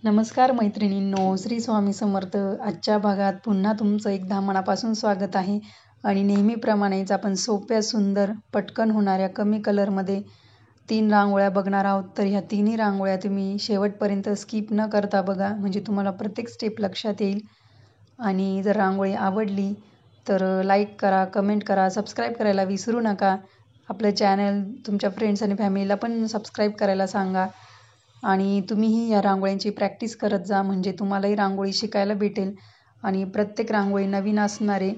नमस्कार मैत्रिणींनो, श्री स्वामी समर्थ. आजच्या भागात पुन्हा तुमचं एकदा मनापासून स्वागत आहे. आणि नेहमीप्रमाणेच आपण सोप्या, सुंदर, पटकन होणाऱ्या कमी कलरमध्ये 3 रांगोळ्या बघणार आहोत. तर ह्या तिन्ही रांगोळ्या तुम्ही शेवटपर्यंत स्किप न करता बघा, म्हणजे तुम्हाला प्रत्येक स्टेप लक्षात येईल. आणि जर रांगोळी आवडली तर लाईक करा, कमेंट करा, सबस्क्राईब करायला विसरू नका. आपलं चॅनल तुमच्या फ्रेंड्स आणि फॅमिलीला पण सबस्क्राईब करायला सांगा. आणि तुम्हीही या रांगोळ्यांची प्रॅक्टिस करत जा, म्हणजे तुम्हालाही रांगोळी शिकायला भेटेल. आणि प्रत्येक रांगोळी नवीन असणार आहे.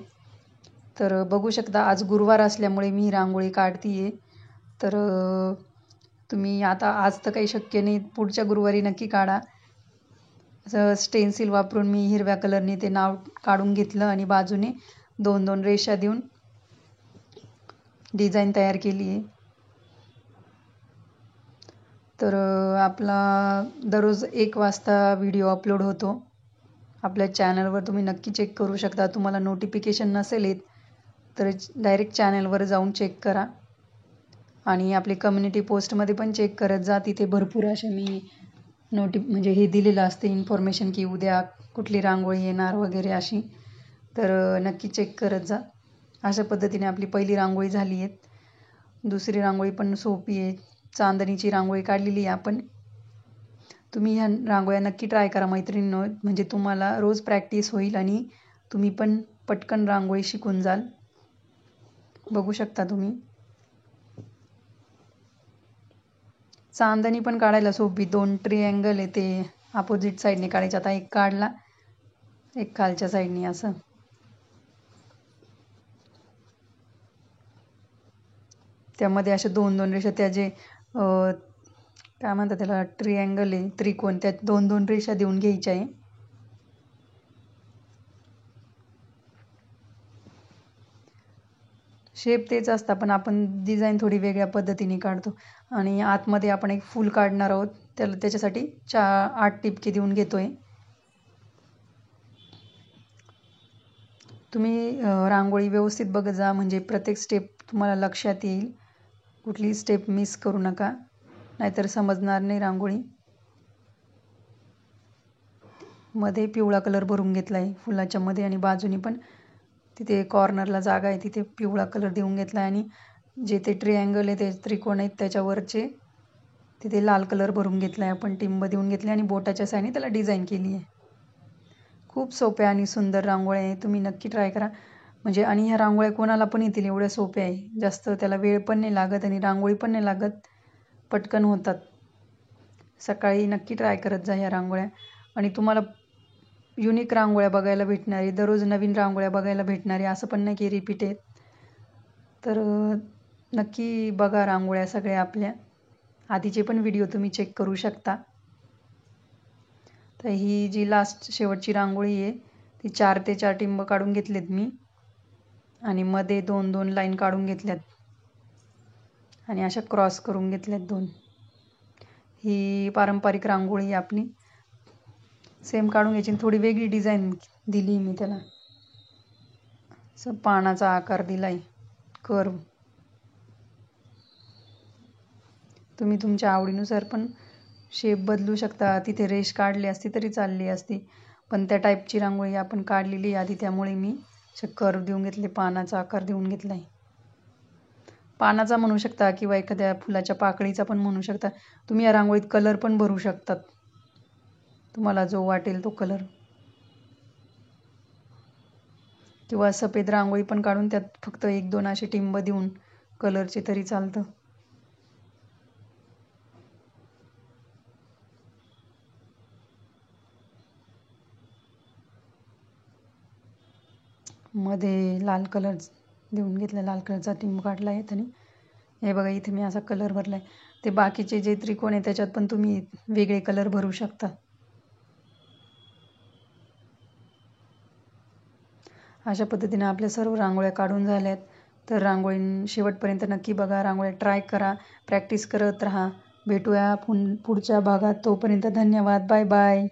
तर बघू शकता, आज गुरुवार असल्यामुळे मी रांगोळी काढतीये. तर तुम्ही आता आज तर काही शक्य नाही, पुढच्या गुरुवारी नक्की काढा. असं स्टेन्सिल वापरून मी हिरव्या कलरने ते नाव काढून घेतलं आणि बाजूने 2-2 रेषा देऊन डिझाईन तयार केली आहे. तर आपला दररोज 1 वाजता व्हिडिओ अपलोड होतो आपल्या चॅनलवर. तुम्ही नक्की चेक करू शकता. तुम्हाला नोटिफिकेशन नसेल येत तर डायरेक्ट चॅनलवर जाऊन चेक करा. आणि आपली कम्युनिटी पोस्टमध्ये पण चेक करत जा. तिथे भरपूर असे मी म्हणजे हे दिलेलं असते इन्फॉर्मेशन की उद्या कुठली रांगोळी येणार वगैरे अशी. तर नक्की चेक करत जा. अशा पद्धतीने आपली पहिली रांगोळी झाली आहे. दुसरी रांगोळी पण सोपी आहे. चांदणीची रांगोळी काढलेली आहे आपण. तुम्ही ह्या रांगोळ्या नक्की ट्राय करा मैत्रिणींनो, म्हणजे तुम्हाला रोज प्रॅक्टिस होईल आणि तुम्ही पण पटकन रांगोळी शिकून जाल. बघू शकता तुम्ही. चांदणी पण काढायला सोपी. 2 ट्रिअँगल आहे, ते अपोजिट साईडने काढायचे. आता एक काढला, एक खालच्या साईडने असं. त्यामध्ये असे 2-2 रेषा, त्या जे काय म्हणतात त्याला, ट्रिअँगल आहे, त्रिकोण, त्यात 2-2 रेषा देऊन घ्यायच्या आहे. शेप तेच असतात, पण आपण डिझाईन थोडी वेगळ्या पद्धतीने काढतो. आणि आतमध्ये आपण एक फूल काढणार आहोत, त्याच्यासाठी 8 टिपके देऊन घेतोय. तुम्ही रांगोळी व्यवस्थित बघत जा, म्हणजे प्रत्येक स्टेप तुम्हाला लक्षात येईल. कुठली स्टेप मिस करू नका, नाहीतर समजणार नाही रांगोळी. मध्ये पिवळा कलर भरून घेतला आहे फुलाच्या मध्ये, आणि बाजूनी पण तिथे कॉर्नरला जागा आहे, तिथे पिवळा कलर देऊन घेतला आहे. आणि जे ते ट्रिअँगल आहे, ते त्रिकोण आहेत, त्याच्यावरचे तिथे लाल कलर भरून घेतला आहे आपण, टिंब देऊन घेतले आणि बोटाच्या साईडने त्याला डिझाईन केली आहे. खूप सोप्या आणि सुंदर रांगोळ्या आहे. तुम्ही नक्की ट्राय करा. म्हणजे आणि ह्या रांगोळ्या कोणाला पण येतील, एवढ्या सोप्या आहे. जास्त त्याला वेळ पण नाही लागत आणि रांगोळी पण नाही लागत, पटकन होतात. सकाळी नक्की ट्राय करत जा ह्या रांगोळ्या. आणि तुम्हाला युनिक रांगोळ्या बघायला भेटणार आहे, दररोज नवीन रांगोळ्या बघायला भेटणार आहे, असं पण नाही की रिपीट आहेत. तर नक्की बघा रांगोळ्या सगळ्या आपल्या. आधीचे पण व्हिडिओ तुम्ही चेक करू शकता. तर ही जी लास्ट शेवटची रांगोळी आहे, ती 4 ते 4 टिंब काढून घेतलेत मी, आणि मध्ये 2-2 लाईन काढून घेतल्यात आणि अशा क्रॉस करून घेतल्यात 2. ही पारंपरिक रांगोळी आपली सेम काढून घ्यायची. थोडी वेगळी डिझाईन दिली मी त्याला, असं पानाचा आकार दिलाय, कर्व. तुम्ही तुमच्या आवडीनुसार पण शेप बदलू शकता. तिथे रेष काढली असती तरी चालली असती, पण त्या टाईपची रांगोळी आपण काढलेली आधी, त्यामुळे मी कर्व देऊन घेतले, पानाचा आकार देऊन घेतलाय. पानाचा म्हणू शकता किंवा एखाद्या फुलाच्या पाकळीचा पण म्हणू शकता. तुम्ही या रांगोळीत कलर पण भरू शकतात, तुम्हाला जो वाटेल तो कलर. किंवा सफेद रांगोळी पण काढून त्यात फक्त 1-2 असे टिंब देऊन कलरचे तरी चालतं. मध्ये लाल कलर देऊन घेतला, लाल कलरचा टिंब काढला आहे. आणि हे बघा, इथे मी असा कलर भरला आहे. ते बाकीचे जे त्रिकोण आहे त्याच्यात पण तुम्ही वेगळे कलर भरू शकता. अशा पद्धतीने आपल्या सर्व रांगोळ्या काढून झाल्यात. तर रांगोळी शेवटपर्यंत नक्की बघा, रांगोळ्या ट्राय करा, प्रॅक्टिस करत राहा. भेटूया पुढच्या भागात. तोपर्यंत धन्यवाद. Bye bye.